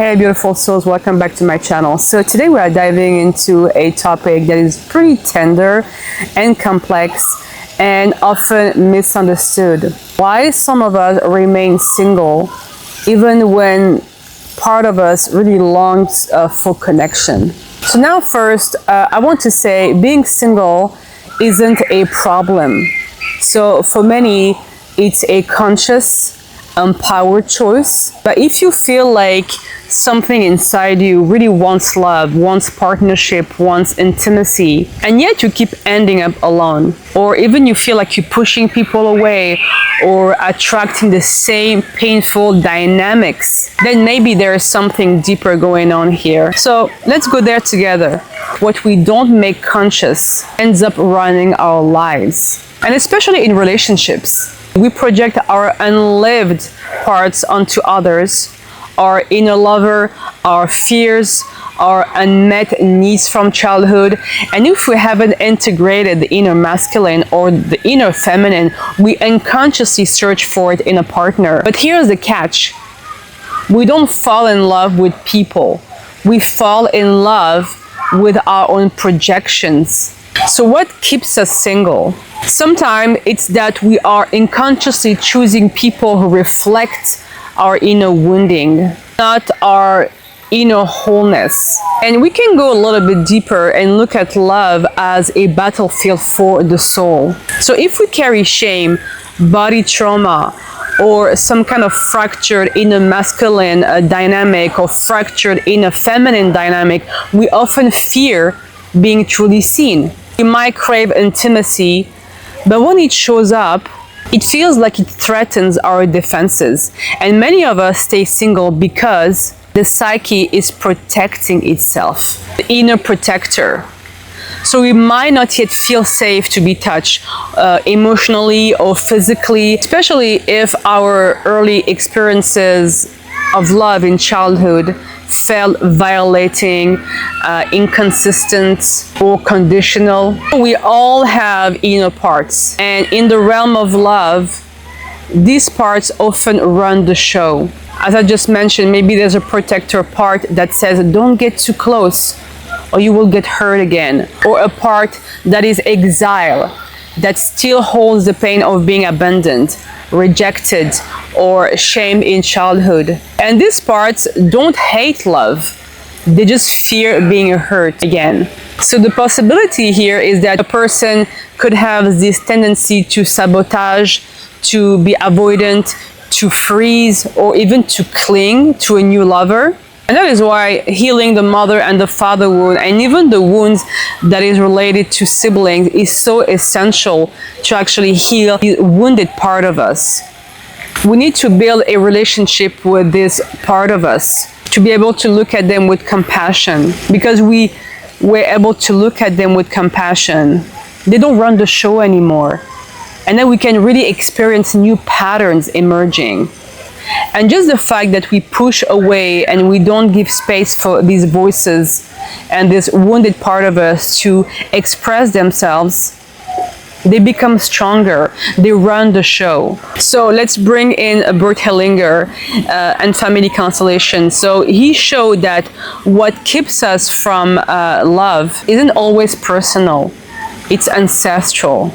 Hey beautiful souls, welcome back to my channel. So today we are diving into a topic that is pretty tender and complex and often misunderstood. Why some of us remain single even when part of us really longs for connection. So now first, I want to say being single isn't a problem. So for many, it's a conscious, empowered choice. But if you feel like something inside you really wants love, wants partnership, wants intimacy, and yet you keep ending up alone, or even you feel like you're pushing people away or attracting the same painful dynamics, then maybe there is something deeper going on here. So let's go there together. What we don't make conscious ends up running our lives, and especially in relationships. We project our unlived parts onto others, our inner lover, our fears, our unmet needs from childhood. And if we haven't integrated the inner masculine or the inner feminine, we unconsciously search for it in a partner. But here's the catch. We don't fall in love with people. We fall in love with our own projections. So what keeps us single? Sometimes it's that we are unconsciously choosing people who reflect our inner wounding, not our inner wholeness. And we can go a little bit deeper and look at love as a battlefield for the soul. So if we carry shame, body trauma, or some kind of fractured inner masculine dynamic or fractured inner feminine dynamic, we often fear being truly seen. We might crave intimacy, but when it shows up, it feels like it threatens our defenses. And many of us stay single because the psyche is protecting itself, the inner protector. So we might not yet feel safe to be touched emotionally or physically, especially if our early experiences of love in childhood felt violating, inconsistent, or conditional. We all have inner parts, and in the realm of love, these parts often run the show. As I just mentioned, maybe there's a protector part that says, don't get too close or you will get hurt again. Or a part that is exile, that still holds the pain of being abandoned, rejected, or shamed in childhood. And these parts don't hate love. They just fear being hurt again. So the possibility here is that a person could have this tendency to sabotage, to be avoidant, to freeze, or even to cling to a new lover. And that is why healing the mother and the father wound, and even the wounds that is related to siblings, is so essential to actually heal the wounded part of us. We need to build a relationship with this part of us to be able to look at them with compassion, because we were able to look at them with compassion. They don't run the show anymore. And then we can really experience new patterns emerging. And just the fact that we push away and we don't give space for these voices and this wounded part of us to express themselves, they become stronger. They run the show. So let's bring in Bert Hellinger and family constellation. So he showed that what keeps us from love isn't always personal. It's ancestral.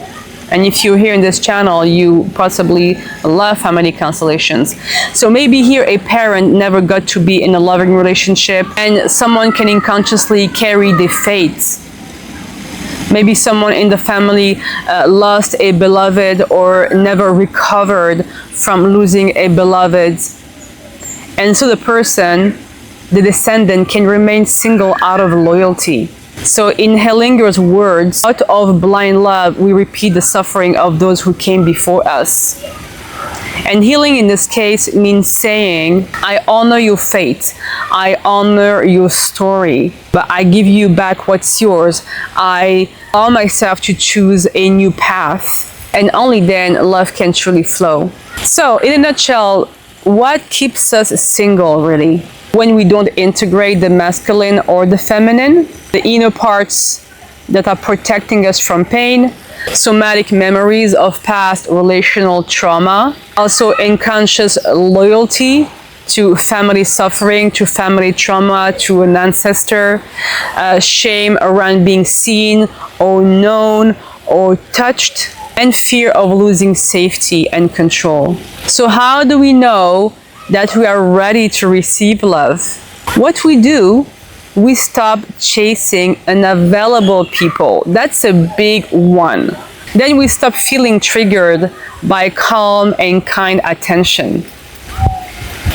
And if you're here in this channel, you possibly love family constellations. So maybe here a parent never got to be in a loving relationship, and someone can unconsciously carry the fate. Maybe someone in the family lost a beloved or never recovered from losing a beloved. And so the person, the descendant, can remain single out of loyalty. So in Hellinger's words, out of blind love, we repeat the suffering of those who came before us. And healing in this case means saying, I honor your fate, I honor your story, but I give you back what's yours. I allow myself to choose a new path, and only then love can truly flow. So in a nutshell, what keeps us single really? When we don't integrate the masculine or the feminine, the inner parts that are protecting us from pain, somatic memories of past relational trauma, also unconscious loyalty, to family suffering, to family trauma, to an ancestor, shame around being seen or known or touched, and fear of losing safety and control. So how do we know that we are ready to receive love? What we do, we stop chasing unavailable people. That's a big one. Then we stop feeling triggered by calm and kind attention.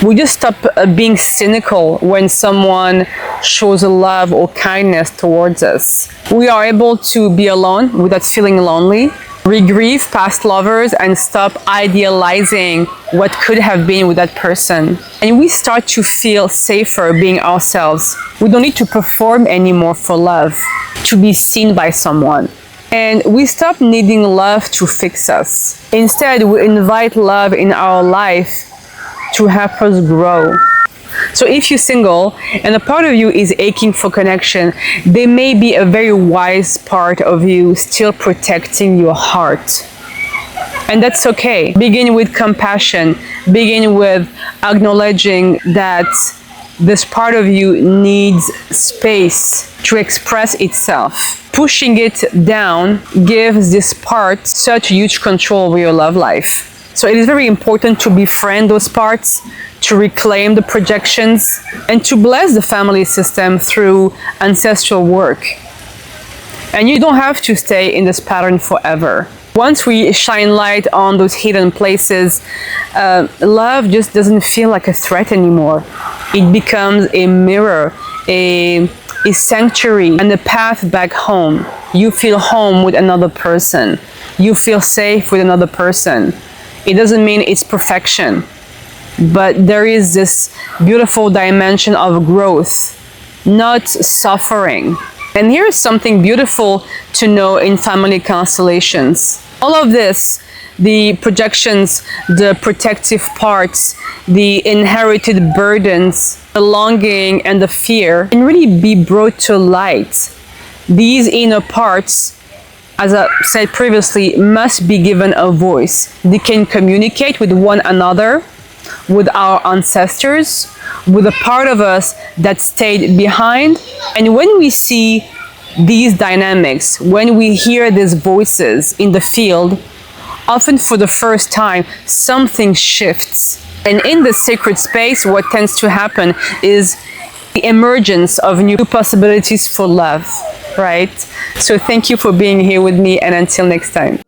We just stop being cynical when someone shows love or kindness towards us. We are able to be alone without feeling lonely. We grieve past lovers and stop idealizing what could have been with that person. And we start to feel safer being ourselves. We don't need to perform anymore for love, to be seen by someone. And we stop needing love to fix us. Instead, we invite love in our life to help us grow. So if you're single and a part of you is aching for connection, there may be a very wise part of you still protecting your heart. And that's okay. Begin with compassion. Begin with acknowledging that this part of you needs space to express itself. Pushing it down gives this part such huge control over your love life. So it is very important to befriend those parts, to reclaim the projections, and to bless the family system through ancestral work. And you don't have to stay in this pattern forever. Once we shine light on those hidden places, love just doesn't feel like a threat anymore. It becomes a mirror, a sanctuary, and a path back home. You feel home with another person. You feel safe with another person. It doesn't mean it's perfection, but there is this beautiful dimension of growth, not suffering. And here's something beautiful to know in family constellations. All of this, the projections, the protective parts, the inherited burdens, the longing and the fear, can really be brought to light. These inner parts, as I said previously, must be given a voice. They can communicate with one another, with our ancestors, with a part of us that stayed behind. And when we see these dynamics, when we hear these voices in the field, often for the first time, something shifts. And in the sacred space, what tends to happen is the emergence of new possibilities for love, right? So thank you for being here with me, and until next time.